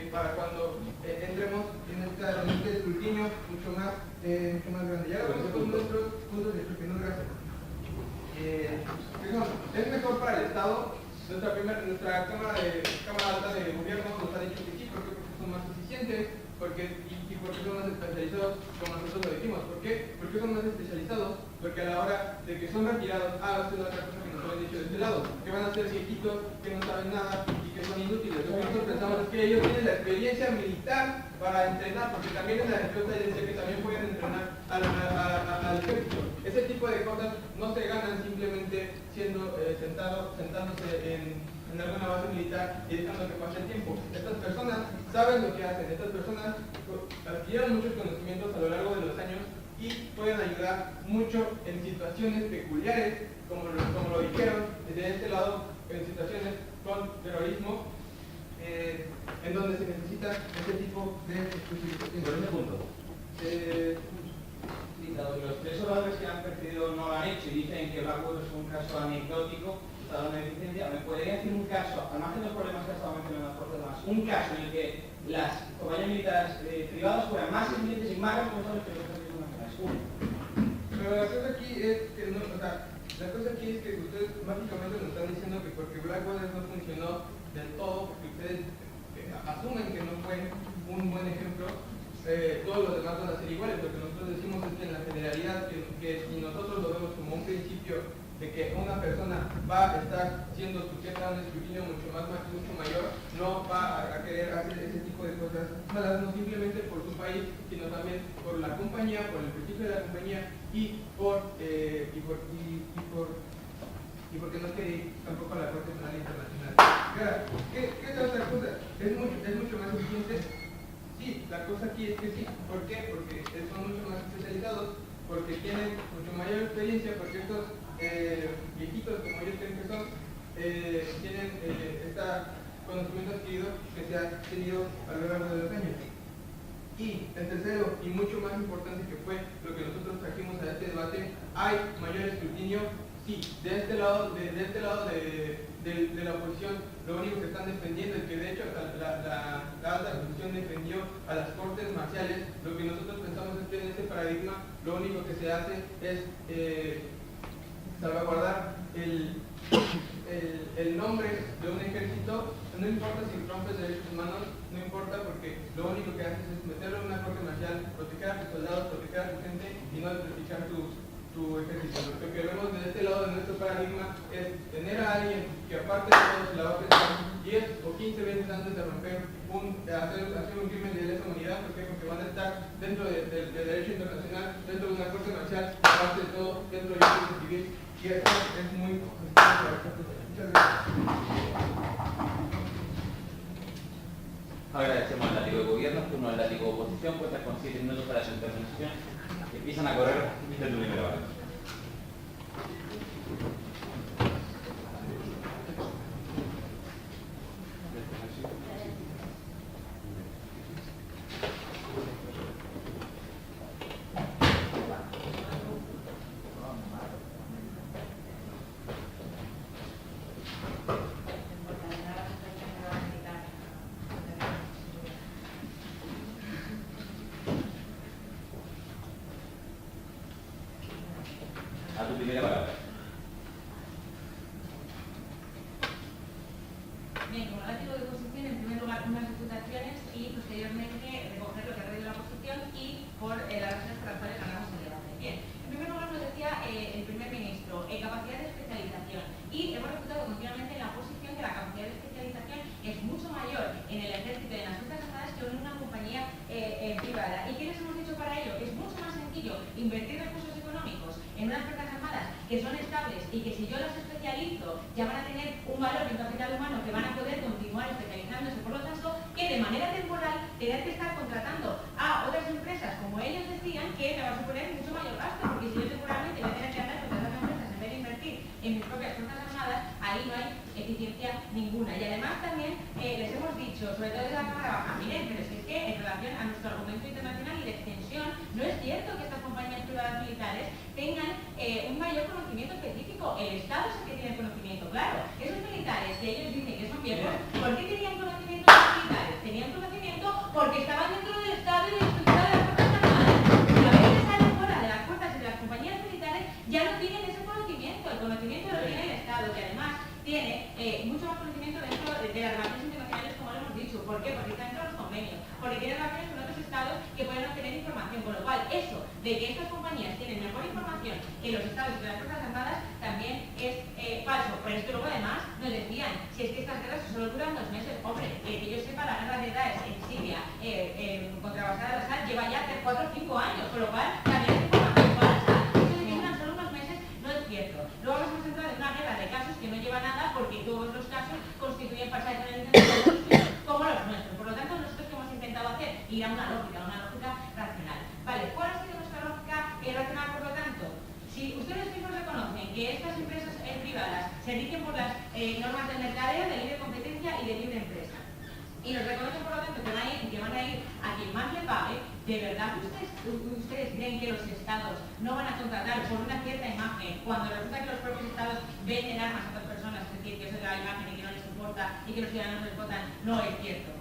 para cuando entremos en este escrutinio mucho más grande. Ya vamos con nuestros puntos de choque. No, gracias. Es mejor para el Estado. Nuestra Cámara Alta de Gobierno nos ha dicho que sí, porque son más eficientes, y porque son más especializados, como nosotros lo dijimos. ¿Por qué? Porque son más especializados, porque a la hora de que son retirados, esta es otra cosa que nos han dicho de este lado, que van a ser viejitos, que no saben nada y que son inútiles. Lo que nosotros pensamos es que ellos tienen la experiencia militar para entrenar, porque también en la respuesta dice que también pueden entrenar al ejército. Ese tipo de cosas no se ganan simplemente sentándose en alguna base militar y dejando que pase el tiempo. Estas personas saben lo que hacen, estas personas adquirieron muchos conocimientos a lo largo de los años y pueden ayudar mucho en situaciones peculiares, como lo dijeron desde este lado, en situaciones con terrorismo, en donde se necesita este tipo de especialización. Por ese punto. Los 3 oradores que han precedido no lo han hecho y dicen que Blackwater es un caso anecdótico, está dando eficiencia. ¿Me podría decir un caso, al margen de los problemas que ha estado mencionando las Fuerzas Armadas, un caso en el que las compañías militares privadas fueran más eficientes y más responsables que los ejércitos nacionales? Pero la cosa aquí es que ustedes básicamente nos están diciendo que porque Blackwater no funcionó del todo, porque ustedes asumen que no fue un buen ejemplo, todos los demás van a ser iguales. Lo que nosotros decimos es que en la generalidad, que si nosotros lo vemos como un principio de que una persona va a estar siendo sujeta a un escrutinio mucho mayor, no va a querer hacer ese tipo de cosas malas, no simplemente por su país, sino también por la compañía, por el prestigio de la compañía y porque no quiere ir tampoco a la Corte Penal Internacional. Ahora, ¿qué es la otra cosa? ¿Es mucho más eficiente? Sí, la cosa aquí es que sí. ¿Por qué? Porque son mucho más especializados, porque tienen mucho mayor experiencia, porque estos viejitos, como ellos creen que son, tienen este conocimiento adquirido que se ha tenido a lo largo de los años. Y el tercero, y mucho más importante, que fue lo que nosotros trajimos a este debate, hay mayor escrutinio. Sí, de este lado de la oposición, lo único que están defendiendo es que de hecho la alta oposición defendió a las cortes marciales. Lo que nosotros pensamos es que en este paradigma lo único que se hace es salvaguardar el nombre de un ejército. No importa si rompes derechos humanos, no importa, porque lo único que haces es meterlo en una corte marcial, proteger a tus soldados, proteger a tu gente y no desprestigiar tu ejército. Lo que vemos de este lado de nuestro paradigma es tener a alguien que aparte de todo se la va a pensar 10 o 15 veces antes de hacer un crimen de lesa humanidad. ¿Por qué? Porque van a estar dentro del derecho internacional, dentro de una corte marcial, aparte de todo dentro del derecho civil, y esto es muy importante. Muchas gracias. Agradecemos al látigo de gobierno, turno al látigo de oposición, cuenta con 7 minutos para su intervención. Empiezan a correr desde tu primera vez. A tu primera palabra. Bien, como látigo de oposición, en primer lugar unas reputaciones y posteriormente recoger lo que ha traído la oposición y por las razones por las cuales ganamos el debate. Bien, en primer lugar nos decía el primer ministro, capacidad de especialización, y hemos reputado continuamente en la oposición que la capacidad de especialización es mucho mayor en el ejército y en las Fuerzas Armadas que en una compañía compañía privada. ¿Y qué les hemos dicho para ello? Que es mucho más sencillo invertir recursos económicos en unas Fuerzas Armadas que son estables y que si yo las especializo ya van a tener un valor y un capital humano que van a poder continuar especializándose, por lo tanto, que de manera temporal tener que estar contratando a otras empresas, como ellos decían, que me va a suponer mucho mayor gasto, porque si yo temporalmente voy a tener que andar contratando a empresas en vez de invertir en mis propias Fuerzas Armadas, ahí no hay eficiencia ninguna. Y además también les hemos dicho, sobre todo desde la Cámara Baja, miren, pero es que en relación a nuestro argumento internacional y de extensión, no es cierto que estas compañías privadas militares tengan un mayor conocimiento específico. El Estado es el que tiene conocimiento, claro. Esos militares que ellos dicen que son viejos, ¿por qué tenían conocimiento los militares? Tenían conocimiento porque estaban dentro del Estado y de la estructura de las Fuerzas Armadas. Pero a veces salen fuera de las fuerzas y de las compañías militares, ya no tienen ese conocimiento. El conocimiento lo tiene el Estado, que además tiene mucho más conocimiento dentro de las relaciones internacionales, como lo hemos dicho. ¿Por qué? Porque está dentro de los convenios, porque tiene relaciones con otros estados que pueden obtener información, con lo cual eso de que estas compañías tienen mejor información que los estados y que las Fuerzas Armadas también es falso. Pero es que luego además nos decían, si es que estas guerras solo duran 2 meses, hombre, que yo sepa, la guerra de Daesh en Siria contra Bashar al-Assad lleva ya 4 o 5 años, con lo cual también es información falsa. Eso de que duran solo unos meses no es cierto. Luego nos hemos centrado en una guerra de casos que no lleva nada, porque todos los casos constituyen falsedades como los nuestros. Por lo tanto, nosotros que hemos intentado hacer, ir a una lógica racional. Vale, ¿cuál ha sido nuestra lógica racional, por lo tanto? Si ustedes mismos reconocen que estas empresas privadas se rigen por las normas del mercadeo, de libre competencia y de libre empresa, y nos reconocen, por lo tanto, que van a ir a quien más le pague, ¿de verdad ustedes creen que los estados no van a contratar por una cierta imagen cuando resulta que los propios estados venden armas a otras personas? Es decir, que eso de la imagen y que no les importa y que los ciudadanos les votan, no es cierto.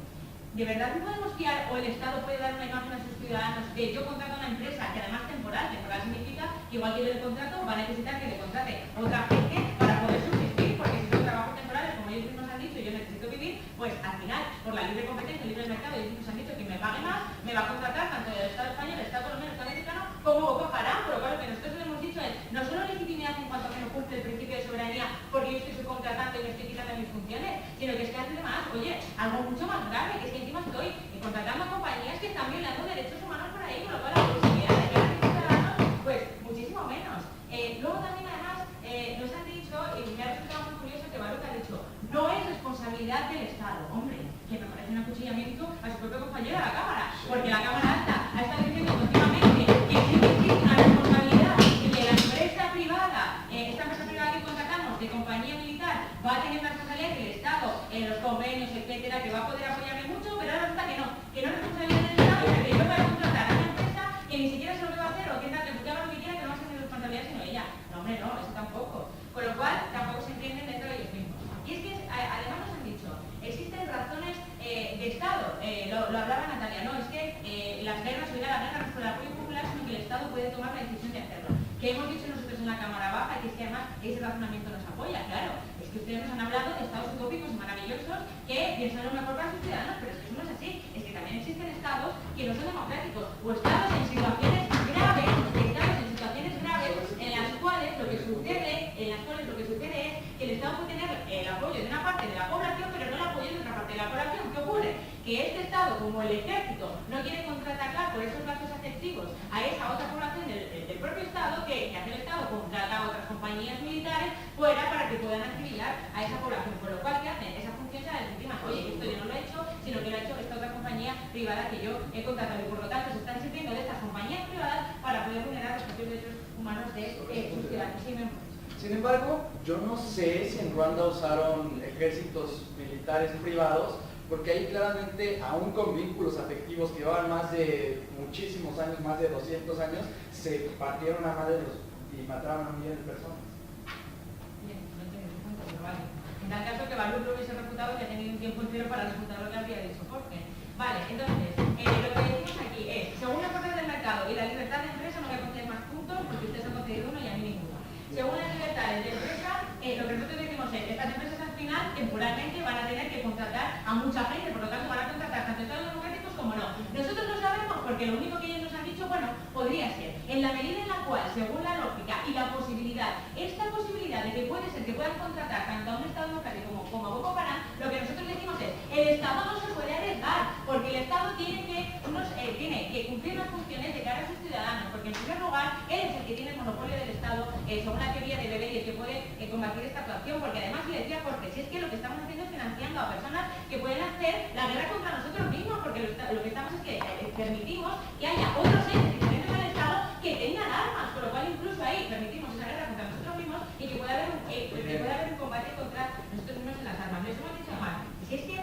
¿De verdad no podemos fiar o el Estado puede dar una imagen a sus ciudadanos de yo contrato a una empresa que además temporal significa que igual que yo le contrato va a necesitar que le contrate otra gente para poder subsistir, porque si son trabajos temporales, como ellos mismos han dicho, yo necesito vivir, pues al final, por la libre competencia, el libre mercado, ellos mismos han dicho que me pague más, me va a contratar tanto el Estado español, el Estado colombiano, el Estado americano, como Boko Haram. Por lo cual lo que nosotros le hemos dicho es no solo legitimidad en cuanto a que no cumple el principio de soberanía porque yo estoy subcontratando y me estoy quitando mis funciones, sino que es que además, oye, algo mucho más grave, que es que encima estoy contratando a compañías que están violando derechos humanos por ahí, con lo cual la posibilidad de que haya ciudadanos, pues muchísimo menos. Luego también además nos han dicho, y me ha resultado muy curioso que Baruch ha dicho, no es responsabilidad del Estado. Hombre, que me parece un acuchillamiento a su propio compañero de la Cámara, porque la Cámara Alta ha estado diciendo continuamente que existe una responsabilidad y que la empresa privada, esta empresa privada que contratamos de compañía militar, va a tener una responsabilidad que el Estado, en los convenios, etcétera, que va a poder apoyarme mucho, pero ahora resulta que no es responsabilidad del Estado, porque yo voy a contratar a una empresa que ni siquiera se lo que va a hacer, o que haga lo que quiera, que no va a ser mi responsabilidad sino ella. No, hombre, no, eso tampoco. Con lo cual, tampoco se entienden dentro de ellos mismos. Y es que, además nos han dicho, existen razones de Estado, lo hablaba Natalia, no, es que las guerras, oiga, la guerra no es por el apoyo popular, sino que el Estado puede tomar la decisión de hacerlo. Que hemos dicho nosotros en la Cámara Baja, que es que además ese razonamiento nos apoya, claro. Es que ustedes nos han hablado de estados utópicos y maravillosos que piensan lo mejor para sus ciudadanos, pero es que eso no es así. Es que también existen estados que no son democráticos, o estados en situaciones graves, en las cuales lo que sucede es que el Estado puede tener el apoyo de una parte de la población, pero no el apoyo de otra parte de la población. ¿Qué ocurre? Que este Estado, como el ejército, no quiere contraatacar por esos lazos afectivos a esa otra población del propio Estado, que hace el Estado contrata a otras compañías militares fuera para que puedan acribillar a esa población. Por lo cual, ¿qué hacen? Esa función se la legitiman. Oye, esto yo no lo he hecho, sino que lo ha hecho esta otra compañía privada que yo he contratado. Y por lo tanto, se están sirviendo de estas compañías privadas para poder vulnerar los propios derechos humanos de sus ciudadanos. Sí, sin embargo, yo no sé si en Ruanda usaron ejércitos militares privados, porque ahí claramente, aún con vínculos afectivos que llevaban más de muchísimos años, más de 200 años, se partieron a madre y mataron a 1 millón de personas. Bien, no tengo ese punto, pero vale. En tal caso que Baruch lo hubiese refutado, que ha tenido un tiempo entero para refutar lo que habría dicho Jorge. Vale, entonces, lo que decimos aquí es, según las fuerzas del mercado y la libertad de empresa, no voy a conceder más puntos, porque ustedes han concedido uno y a mí ninguno. Según las libertades de empresa, lo que nosotros decimos es que estas empresas al final, temporalmente, van a tener que contratar a mucha gente, por lo tanto van a contratar tanto estados democráticos como no. Nosotros lo sabemos porque lo único que ellos nos han dicho, bueno, podría ser, en la medida en la cual, según la lógica y la posibilidad, esta posibilidad de que puede ser que puedan contratar tanto a un estado democrático como a Boko Haram, lo que nosotros decimos es, el Estado no se puede arriesgar, porque el Estado tiene que cumplir unas funciones de cara a sus ciudadanos, porque en primer lugar, él es el que tiene el monopolio del Estado, según la teoría de Weber, y el que puede combatir esta actuación, porque además le decía Jorge, si es que lo que estamos haciendo es financiando a personas que pueden hacer la guerra contra nosotros mismos, porque lo que estamos es que permitimos que haya otros entes diferentes al Estado que tengan armas, con lo cual incluso ahí permitimos esa guerra contra nosotros mismos y que pueda haber un combate contra nosotros mismos en las armas. Les hemos dicho más, si es que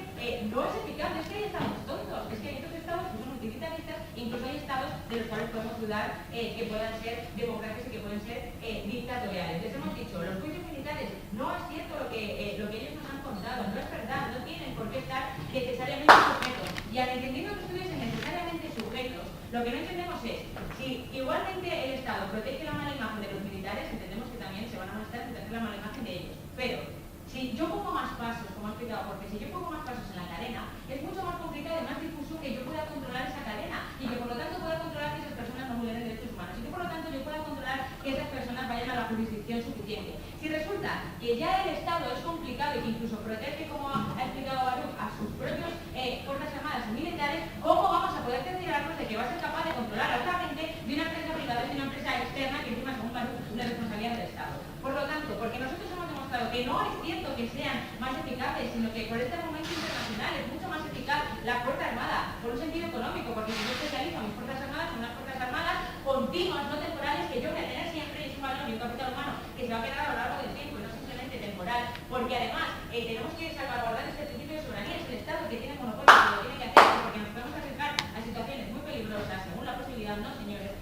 no es eficaz, es que hay estados tontos, es que hay otros estados que son utilitaristas, incluso hay estados de los cuales podemos dudar que puedan ser democráticos y que pueden ser dictatoriales. Les hemos dicho, los juicios militares, no es cierto lo que ellos nos han contado, no es verdad, no tienen por qué estar necesariamente sujetos. Y al entendiendo que estuviesen necesariamente sujetos, lo que no entendemos es, si igualmente el Estado protege la mala imagen de los militares, entendemos que también se van a molestar en proteger la mala imagen de ellos. Pero, si yo pongo más pasos, como ha explicado Jorge, si yo pongo más pasos en la cadena, es mucho más complicado y más difuso que yo pueda controlar esa cadena y que por lo tanto pueda controlar que esas personas no vulneren derechos humanos y que por lo tanto yo pueda controlar que esas personas vayan a la jurisdicción suficiente. Si resulta que ya el Estado es complicado y que incluso protege, como ha explicado Baruch, a sus propios fuerzas armadas y militares, ¿cómo vamos a poder cerciorarnos de que va a ser capaz de controlar a otra gente de una empresa privada y de una empresa externa que encima, según Baruch, una responsabilidad del Estado? Por lo tanto, porque nosotros hemos demostrado que no es cierto que sean más eficaces, sino que por este momento internacional es mucho más eficaz la Fuerza Armada, por un sentido económico, porque si yo especializo a mis Fuerzas Armadas en unas Fuerzas Armadas continuas, no temporales, que yo voy a tener siempre, y es un valor y un capital humano que se va a quedar a lo largo del tiempo y no simplemente temporal, porque además tenemos que salvaguardar este principio de soberanía, es el Estado que tiene monopolio, que lo tiene que hacer, porque nos podemos arriesgar a situaciones muy peligrosas, según la posibilidad, no señores,